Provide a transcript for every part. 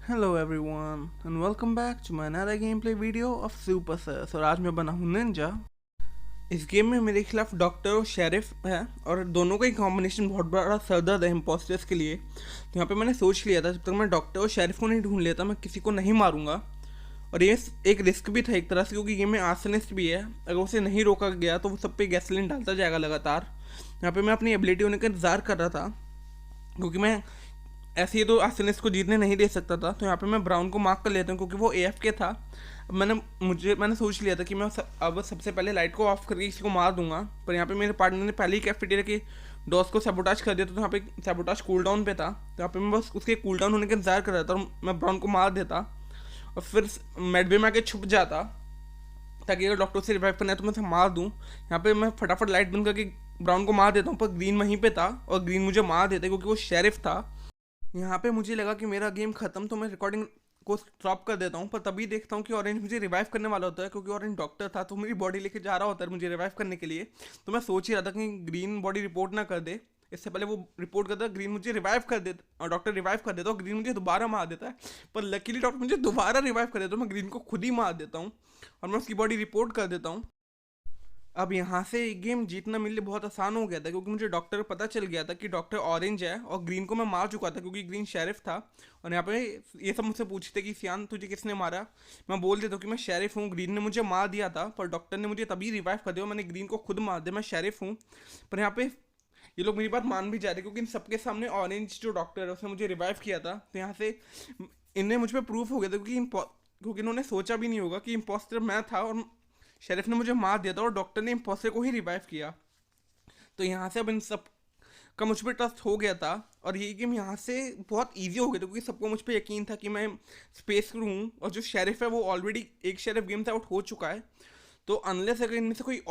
Hello everyone and welcome back to my another gameplay video of Super Sus। और आज मैं बना हूँ निंजा। इस गेम में मेरे खिलाफ डॉक्टर और शेरिफ है और दोनों का ही कॉम्बिनेशन बहुत बड़ा सरदर्द है इम्पोस्टर्स के लिए। तो यहाँ पे मैंने सोच लिया था जब तक मैं डॉक्टर और शेरिफ को नहीं ढूंढ लेता मैं किसी को नहीं मारूंगा। और ये एक रिस्क भी था एक तरह से, क्योंकि गेम में आर्सनिस्ट भी है। अगर उसे नहीं रोका गया तो वो सब पे गैसोलीन डालता जाएगा लगातार। यहाँ पे मैं अपनी एबिलिटी होने का इंतज़ार कर रहा था, क्योंकि मैं ऐसे ही तो आर्सेनिस को जीतने नहीं दे सकता था। तो यहाँ पे मैं ब्राउन को मार्क कर लेता हूँ, क्योंकि वो AFK था। अब मैंने सोच लिया था कि मैं अब सबसे पहले लाइट को ऑफ करके किसी को मार दूंगा। पर यहाँ पे मेरे पार्टनर ने पहले ही कैफेटेरिया के डॉस को सैबोटाज कर दिया, तो यहाँ पे सैबोटाज कूल डाउन पे था। तो यहाँ पे मैं बस उसके कूल डाउन होने का इंतजार कर रहा था और मैं ब्राउन को मार देता और फिर मेडबे में आके छुप जाता, ताकि अगर डॉक्टर से रिवाइव करना है तो मैं उसे मार दूँ। यहाँ पे मैं फटाफट लाइट बंद करके ब्राउन को मार देता हूँ, पर ग्रीन वहीं पे था और ग्रीन मुझे मार देता क्योंकि वो शेरिफ था। यहाँ पे मुझे लगा कि मेरा गेम खत्म, तो मैं रिकॉर्डिंग को स्टॉप कर देता हूँ। पर तभी देखता हूँ कि ऑरेंज मुझे रिवाइव करने वाला होता है, क्योंकि ऑरेंज डॉक्टर था तो मेरी बॉडी लेके जा रहा होता है मुझे रिवाइव करने के लिए। तो मैं सोच ही रहा था कि ग्रीन बॉडी रिपोर्ट ना कर दे, इससे पहले वो रिपोर्ट करता, ग्रीन मुझे रिवाइव कर देता और डॉक्टर रिवाइव कर देता और ग्रीन मुझे दोबारा मार देता है। पर लकीली डॉक्टर मुझे दोबारा रिवाइव कर देता, तो मैं ग्रीन को खुद ही मार देता हूँ और मैं उसकी बॉडी रिपोर्ट कर देता हूँ। अब यहाँ से गेम जीतना मेरे लिए बहुत आसान हो गया था, क्योंकि मुझे डॉक्टर पता चल गया था कि डॉक्टर ऑरेंज है और ग्रीन को मैं मार चुका था, क्योंकि ग्रीन शेरिफ था। और यहाँ पे ये सब मुझसे पूछते कि सियान तुझे किसने मारा, मैं बोल देता हूँ कि मैं शेरिफ हूँ, ग्रीन ने मुझे मार दिया था। पर डॉक्टर ने मुझे तभी रिवाइव कर दिया, मैंने ग्रीन को खुद मार दिया, मैं शेरिफ हूँ। पर यहाँ पे ये लोग मेरी बात मान भी जा रहे, क्योंकि इन सबके सामने ऑरेंज जो डॉक्टर है उसने मुझे रिवाइव किया था। तो यहाँ से इन्हें मुझ पर प्रूफ हो गया था, क्योंकि इन्होंने सोचा भी नहीं होगा कि इम्पोस्टर मैं था और शेरिफ ने मुझे मार दिया था और डॉक्टर ने इम्पोस्टर को ही रिवाइव किया। तो यहाँ से अब इन सब का मुझ पर ट्रस्ट हो गया था और ये गेम यहाँ से बहुत इजी हो गया था, क्योंकि सबको मुझ पर यकीन था कि मैं स्पेस क्रू हूँ और जो शेरिफ है वो ऑलरेडी एक शेरिफ गेम से आउट हो चुका है। तो अनलेस अगर इनमें से कोई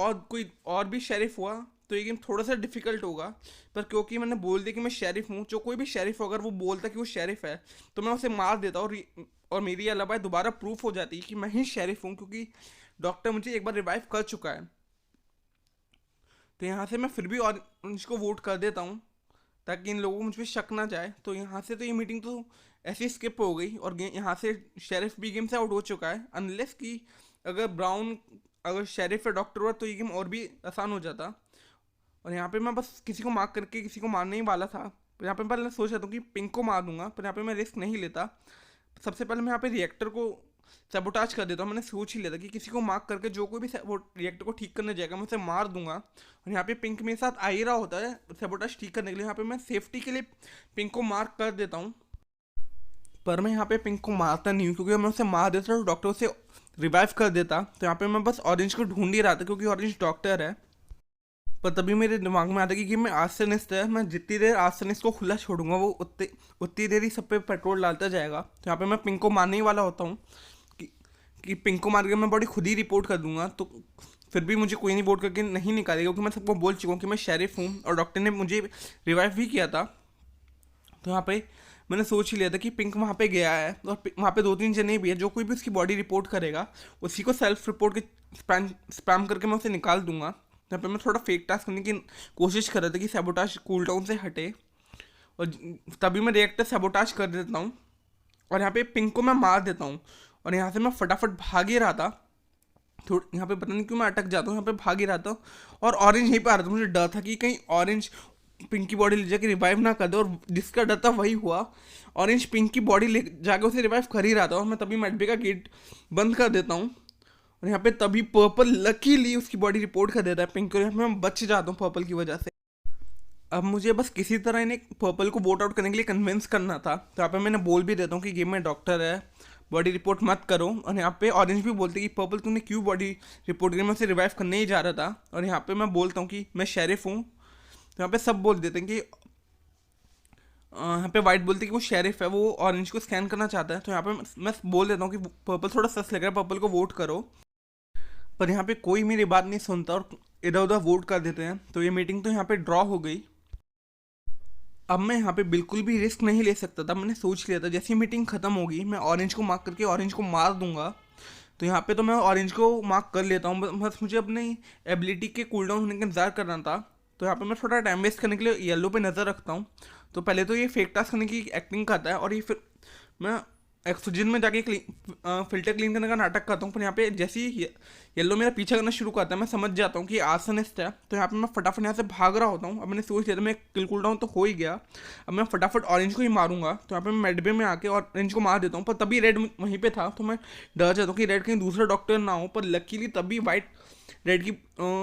और भी शेरिफ हुआ तो ये गेम थोड़ा सा डिफिकल्ट होगा। पर क्योंकि मैंने बोल दिया कि मैं शेरिफ हूँ, जो कोई भी शेरिफ हो अगर वो बोलता कि वो शेरिफ है तो मैं उसे मार देता और मेरी अलावा दोबारा प्रूफ हो जाती कि मैं ही शेरिफ हूँ, क्योंकि डॉक्टर मुझे एक बार रिवाइव कर चुका है। तो यहाँ से मैं फिर भी ऑरेंज को वोट कर देता हूँ, ताकि इन लोगों को मुझ पर शक ना जाए। तो यहाँ से तो ये मीटिंग तो ऐसे स्किप हो गई और यहाँ से शेरिफ भी गेम से आउट हो चुका है। अनलेस कि अगर शेरिफ या डॉक्टर हुआ तो ये गेम और भी आसान हो जाता। और यहाँ पे मैं बस किसी को मार्क करके किसी को मारने ही वाला था। यहाँ पे पहले सोच रहा था कि पिंक को मार दूंगा, पर यहाँ पे मैं रिस्क नहीं लेता। सबसे पहले मैं यहाँ पे रिएक्टर को सेबोटाज कर देता हूँ। मैंने सोच ही लिया था कि किसी को मार्क करके जो कोई भी वो रिएक्टर को ठीक करने जाएगा मैं उसे मार दूंगा। और यहाँ पे पिंक मेरे साथ आ ही रहा होता है सेबोटाज ठीक करने के लिए। यहाँ पे मैं सेफ्टी के लिए पिंक को मार्क कर देता हूँ, पर मैं यहाँ पे पिंक को मारता नहीं हूँ, क्योंकि मैं उसे मार देता तो डॉक्टर उसे रिवाइव कर देता। तो यहाँ पे मैं बस ऑरेंज को ढूंढ ही रहा था, क्योंकि ऑरेंज डॉक्टर है। पर तभी मेरे दिमाग में आता कि मैं आर्सेनिस्ट है, मैं जितनी देर आर्सेनिस्ट को खुला छोड़ूंगा वो उतनी देर ही सब पे पेट्रोल डालता जाएगा। तो यहाँ पे मैं पिंक को मारने ही वाला होता हूँ कि पिंक को मार के मैं बॉडी खुद ही रिपोर्ट कर दूंगा। तो फिर भी मुझे कोई नहीं वोट करके नहीं निकालेगा, क्योंकि मैं सबको बोल चुका हूँ कि मैं शेरिफ हूँ और डॉक्टर ने मुझे रिवाइव भी किया था। तो यहाँ पे मैंने सोच ही लिया था कि पिंक वहाँ पे गया है और वहाँ पे 2-3 जने भी है, जो कोई भी उसकी बॉडी रिपोर्ट करेगा उसी को सेल्फ रिपोर्ट के स्पैम करके मैं उसे निकाल दूंगा। यहाँ पे मैं थोड़ा फेक टास्क करने की कोशिश कर रहा था कि सैबोटाज कूल डाउन से हटे, और तभी मैं रिएक्टर सैबोटाज कर देता हूँ और यहाँ पे पिंक को मैं मार देता हूँ। और यहाँ से मैं फटाफट भाग ही रहा था, थोड़ा यहाँ पे पता नहीं क्यों मैं अटक जाता हूँ, यहाँ पे भाग ही रहा था और ऑरेंज यहीं पे आ रहा था। मुझे डर था कि कहीं ऑरेंज पिंक की बॉडी ले जाके रिवाइव ना कर दे, और जिसका डर था वही हुआ। ऑरेंज पिंक की बॉडी ले जाके उसे रिवाइव कर ही रहा था और मैं तभी मेडबे का गेट बंद कर देता हूँ। और यहाँ पे तभी पर्पल लकीली उसकी बॉडी रिपोर्ट कर देता है पिंक को, यहाँ पे मैं बच जाता हूँ पर्पल की वजह से। अब मुझे बस किसी तरह इन्हें पर्पल को वोट आउट करने के लिए कन्विंस करना था। तो यहाँ पे मैंने बोल भी देता हूँ कि गेम में डॉक्टर है, बॉडी रिपोर्ट मत करो। और यहाँ पे ऑरेंज भी बोलते कि पर्पल तूने क्यों बॉडी रिपोर्ट करी, मैं उसे रिवाइव करने ही जा रहा था। और यहाँ पे मैं बोलता हूँ कि मैं शेरिफ हूँ, तो यहाँ पे सब बोल देते हैं कि यहाँ पे वाइट बोलते हैं कि वो शेरिफ है, वो ऑरेंज को स्कैन करना चाहता है। तो यहाँ पे मैं बोल देता हूँ कि पर्पल थोड़ा सस लग रहा है, पर्पल को वोट करो। पर यहाँ पे कोई मेरी बात नहीं सुनता और इधर उधर वोट कर देते हैं। तो ये मीटिंग तो यहाँ पे ड्रॉ हो गई। अब मैं यहाँ पे बिल्कुल भी रिस्क नहीं ले सकता था। मैंने सोच लिया था जैसी मीटिंग खत्म होगी मैं ऑरेंज को मार्क करके ऑरेंज को मार दूंगा। तो यहाँ पे तो मैं ऑरेंज को मार्क कर लेता हूँ, बस मुझे अपनी एबिलिटी के कूल डाउन होने का इंतजार करना था। तो यहाँ पे मैं थोड़ा टाइम वेस्ट करने के लिए येलो पे नज़र रखता हूँ। तो पहले तो ये फेक टास्क करने की एक्टिंग करता है और ये फिर मैं ऑक्सीजन में जाके फिल्टर क्लीन करने का नाटक करता हूँ, पर यहाँ पे जैसे ही येलो मेरा पीछा करना शुरू करता है मैं समझ जाता हूँ कि आसनिस्ट है। तो यहाँ पे मैं फटाफट यहाँ से भाग रहा होता हूँ। अब मैंने सोच लिया था मैं किल कूल डाउन तो हो ही गया, अब मैं फटाफट ऑरेंज को ही मारूंगा। तो यहाँ पे मैं मेडबे में आके ऑरेंज को मार देता हूँ, पर तभी रेड वहीं पे था। तो मैं डर जाता हूँ कि रेड कहीं दूसरा डॉक्टर ना हो, पर लकीली तभी वाइट रेड की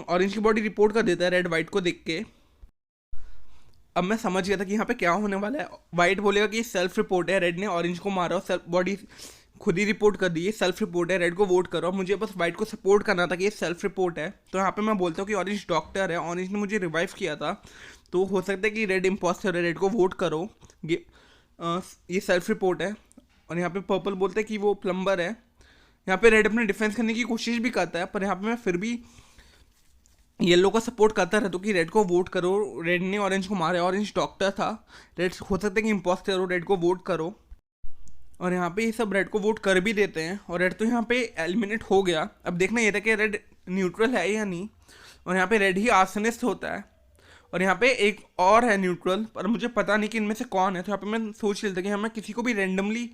ऑरेंज की बॉडी रिपोर्ट कर देता है रेड वाइट को देख के। अब मैं समझ गया था कि यहाँ पे क्या होने वाला है। वाइट बोलेगा कि सेल्फ रिपोर्ट है, रेड ने ऑरेंज को मारा और सेल्फ बॉडी खुद ही रिपोर्ट कर दी, सेल्फ रिपोर्ट है, रेड को वोट करो। मुझे बस वाइट को सपोर्ट करना था कि ये सेल्फ रिपोर्ट है। तो यहाँ पे मैं बोलता हूँ कि ऑरेंज डॉक्टर है, ऑरेंज ने मुझे रिवाइव किया था, तो हो सकता है कि रेड इम्पोस्टर है, रेड को वोट करो, ये सेल्फ रिपोर्ट है। और यहाँ पे पर्पल बोलता है कि वो प्लम्बर है। यहाँ पे रेड अपने डिफेंस करने की कोशिश भी करता है, पर यहाँ पे मैं फिर भी येलो का सपोर्ट करता रहता हूँ कि रेड को वोट करो, रेड ने ऑरेंज को मारा, ऑरेंज डॉक्टर था, रेड हो सकता है कि इम्पोस्टर हो, रेड को वोट करो। और यहाँ पे ये सब रेड को वोट कर भी देते हैं और रेड तो यहाँ पे एलिमिनेट हो गया। अब देखना ये था कि रेड न्यूट्रल है या नहीं, और यहाँ पे रेड ही आर्सनिस्ट होता है और यहाँ पे एक और है न्यूट्रल, पर मुझे पता नहीं कि इनमें से कौन है। तो यहाँ पे मैं सोच लेता कि हाँ मैं किसी को भी रेंडमली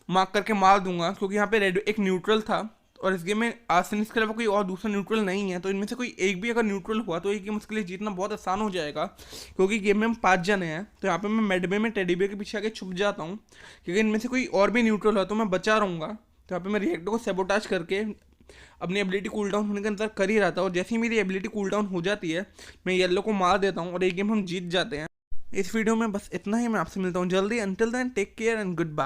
मार्क करके मार दूंगा, क्योंकि यहाँ पे रेड एक न्यूट्रल था और इस गेम में आर्सेनिस के अलावा कोई और दूसरा न्यूट्रल नहीं है। तो इनमें से कोई एक भी अगर न्यूट्रल हुआ तो ये गेम उसके लिए जीतना बहुत आसान हो जाएगा, क्योंकि गेम में हम 5 जने हैं। तो यहाँ पे मैं मेडबे में टेडीबे के पीछे आके छुप जाता हूँ, क्योंकि इनमें से कोई और भी न्यूट्रल हो तो मैं बचा रहूँगा। तो यहाँ पे मैं रिएक्टर को सेबोटाज करके अपनी एबिलिटी कूल डाउन होने का इंतजार कर ही रहा था, और जैसे ही मेरी एबिलिटी कूल डाउन हो जाती है मैं येलो को मार देता हूँ और ये गेम हम जीत जाते हैं। इस वीडियो में बस इतना ही, मैं आपसे मिलता हूँ जल्दी। Until then take care and good bye.